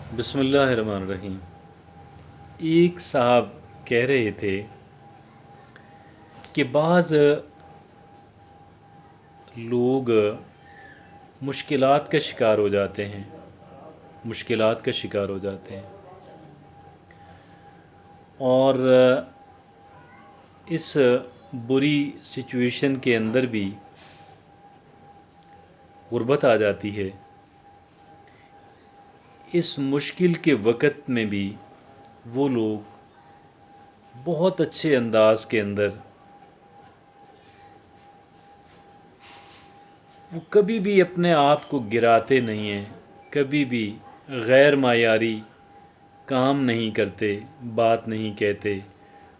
बिस्मिल्लाहिर्रहमानिर्रहीम। एक साहब कह रहे थे कि बाज़ लोग मुश्किलात का शिकार हो जाते हैं, मुश्किलात का शिकार हो जाते हैं और इस बुरी सिचुएशन के अंदर भी गुर्बत आ जाती है। इस मुश्किल के वक़्त में भी वो लोग बहुत अच्छे अंदाज के अंदर वो कभी भी अपने आप को गिराते नहीं हैं, कभी भी गैर मायारी काम नहीं करते, बात नहीं कहते,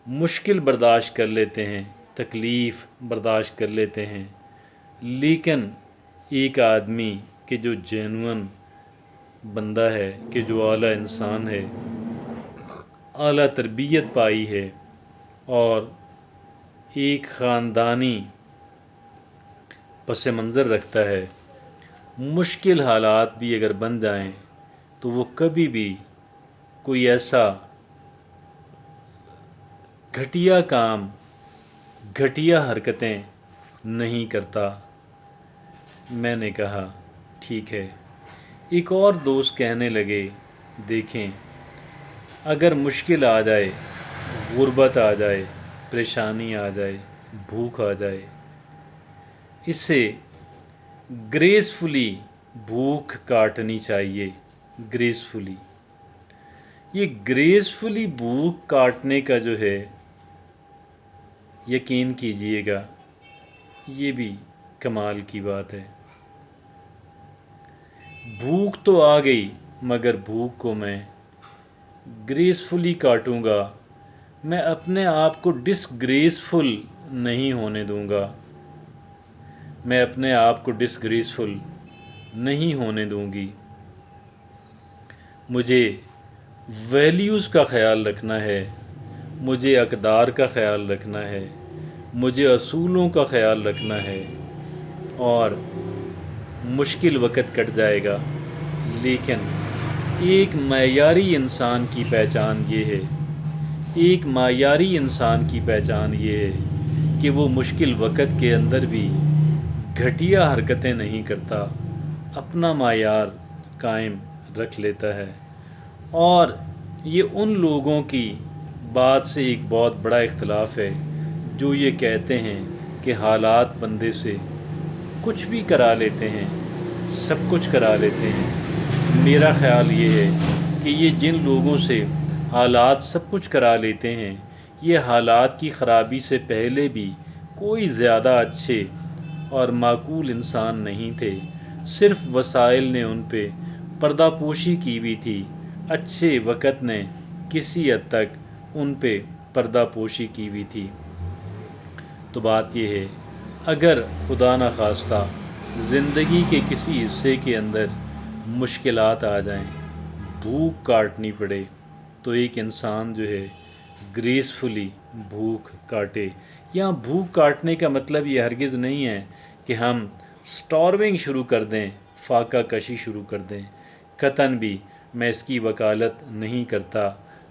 मुश्किल बर्दाश्त कर लेते हैं, तकलीफ़ बर्दाश्त कर लेते हैं। लेकिन एक आदमी कि जो जेन्युइन बंदा है, कि जो आला इंसान है, आला तरबियत पाई है और एक ख़ानदानी पस मंज़र रखता है, मुश्किल हालात भी अगर बन जाएं तो वो कभी भी कोई ऐसा घटिया काम, घटिया हरकतें नहीं करता। मैंने कहा ठीक है। एक और दोस्त कहने लगे, देखें अगर मुश्किल आ जाए, गुर्बत आ जाए, परेशानी आ जाए, भूख आ जाए, इससे ग्रेसफुली भूख काटनी चाहिए। ग्रेसफुली, ये ग्रेसफुली भूख काटने का जो है, यकीन कीजिएगा ये भी कमाल की बात है। भूख तो आ गई, मगर भूख को मैं ग्रेसफुली काटूंगा। मैं अपने आप को डिसग्रेसफुल नहीं होने दूंगा। मैं अपने आप को डिसग्रेसफुल नहीं होने दूंगी। मुझे वैल्यूज़ का ख़याल रखना है, मुझे अक़दार का ख़याल रखना है, मुझे असूलों का ख़याल रखना है और मुश्किल वक़्त कट जाएगा। लेकिन एक मयारी इंसान की पहचान ये है, एक मयारी इंसान की पहचान ये है कि वो मुश्किल वक़्त के अंदर भी घटिया हरकतें नहीं करता, अपना मायार कायम रख लेता है। और ये उन लोगों की बात से एक बहुत बड़ा इख्तलाफ है जो ये कहते हैं कि हालात बंदे से कुछ भी करा लेते हैं, सब कुछ करा लेते हैं। मेरा ख़्याल ये है कि ये जिन लोगों से हालात सब कुछ करा लेते हैं, ये हालात की ख़राबी से पहले भी कोई ज़्यादा अच्छे और माकूल इंसान नहीं थे। सिर्फ़ वसाइल ने उन पे पर्दापोशी की हुई थी, अच्छे वक़्त ने किसी हद तक उन पे पर्दापोशी की हुई थी। तो बात यह है, अगर खुदा न खास्ता ज़िंदगी के किसी हिस्से के अंदर मुश्किलात आ जाएं, भूख काटनी पड़े, तो एक इंसान जो है ग्रेसफुली भूख काटे। यहाँ भूख काटने का मतलब ये हरगिज़ नहीं है कि हम स्टार्विंग शुरू कर दें, फाका कशी शुरू कर दें। कतन भी मैं इसकी वकालत नहीं करता।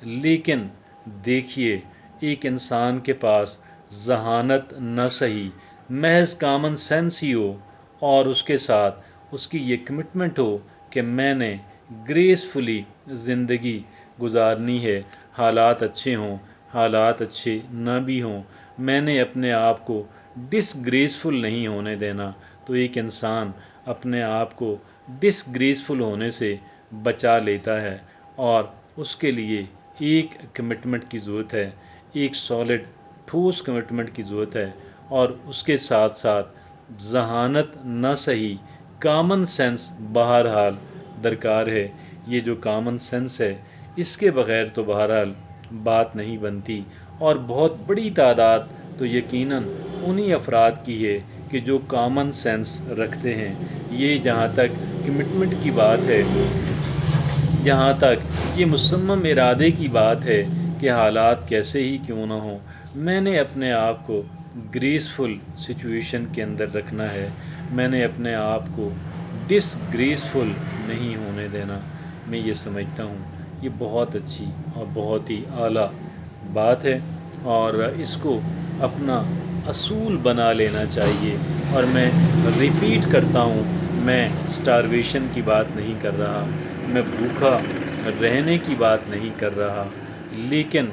लेकिन देखिए, एक इंसान के पास जहानत न सही, महज कामन सेंस ही हो और उसके साथ उसकी ये कमिटमेंट हो कि मैंने ग्रेसफुली ज़िंदगी गुजारनी है, हालात अच्छे हों, हालात अच्छे न भी हों, मैंने अपने आप को डिसग्रेसफुल नहीं होने देना। तो एक इंसान अपने आप को डिसग्रेसफुल होने से बचा लेता है और उसके लिए एक कमिटमेंट की ज़रूरत है, एक सॉलिड ठोस कमिटमेंट की ज़रूरत है और उसके साथ साथ जहानत न सही कॉमन सेंस बहरहाल दरकार है। ये जो कॉमन सेंस है, इसके बग़ैर तो बहरहाल बात नहीं बनती। और बहुत बड़ी तादाद तो यकीनन उन्हीं अफराद की है कि जो कॉमन सेंस रखते हैं। ये जहाँ तक कमिटमेंट की बात है, जहाँ तक ये मुसम्मम इरादे की बात है कि हालात कैसे ही क्यों ना हों, मैंने अपने आप को ग्रेसफुल सिचुएशन के अंदर रखना है, मैंने अपने आप को डिसग्रेसफुल नहीं होने देना। میں یہ سمجھتا ہوں یہ بہت اچھی اور بہت ہی اعلیٰ بات ہے، اور اس کو اپنا اصول بنا لینا چاہیے۔ اور میں ریپیٹ کرتا ہوں، میں سٹارویشن کی بات نہیں کر رہا، میں بھوکا رہنے کی بات نہیں کر رہا، لیکن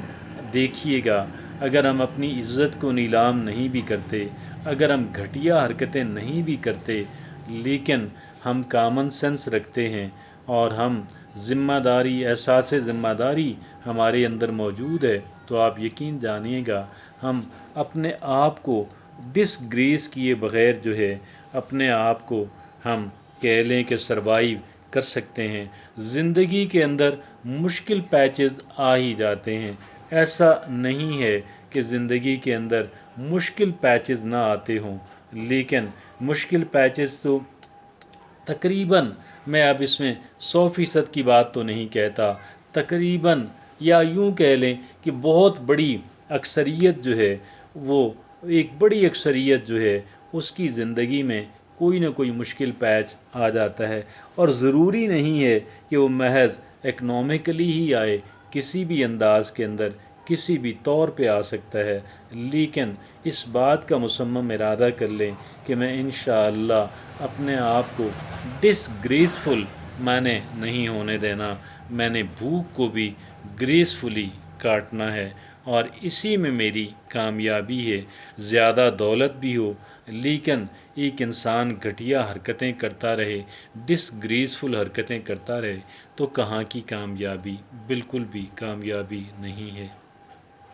دیکھیے گا، اگر ہم اپنی عزت کو نیلام نہیں بھی کرتے، اگر ہم گھٹیا حرکتیں نہیں بھی کرتے، لیکن ہم کامن سینس رکھتے ہیں اور ہم ذمہ داری، احساس ذمہ داری ہمارے اندر موجود ہے، تو آپ یقین جانیے گا ہم اپنے آپ کو ڈس گریس کیے بغیر جو ہے اپنے آپ کو ہم کہہ لیں کہ سروائیو کر سکتے ہیں۔ زندگی کے اندر مشکل پیچز آ ہی جاتے ہیں، ایسا نہیں ہے کہ زندگی کے اندر مشکل پیچز نہ آتے ہوں، لیکن مشکل پیچز تو تقریباً، میں اب اس میں 100% کی بات تو نہیں کہتا، تقریباً یا یوں کہہ لیں کہ بہت بڑی اکثریت جو ہے، وہ ایک بڑی اکثریت جو ہے اس کی زندگی میں کوئی نہ کوئی مشکل پیچ آ جاتا ہے، اور ضروری نہیں ہے کہ وہ محض اکنامکلی ہی آئے، کسی بھی انداز کے اندر کسی بھی طور پہ آ سکتا ہے، لیکن اس بات کا مصمم ارادہ کر لیں کہ میں انشاءاللہ اپنے آپ کو ڈس گریسفل میں نے نہیں ہونے دینا، میں نے بھوک کو بھی گریسفلی کاٹنا ہے، اور اسی میں میری کامیابی ہے۔ زیادہ دولت بھی ہو، لیکن ایک انسان گھٹیا حرکتیں کرتا رہے، ڈس گریسفل حرکتیں کرتا رہے، تو کہاں کی کامیابی، بالکل بھی کامیابی نہیں ہے۔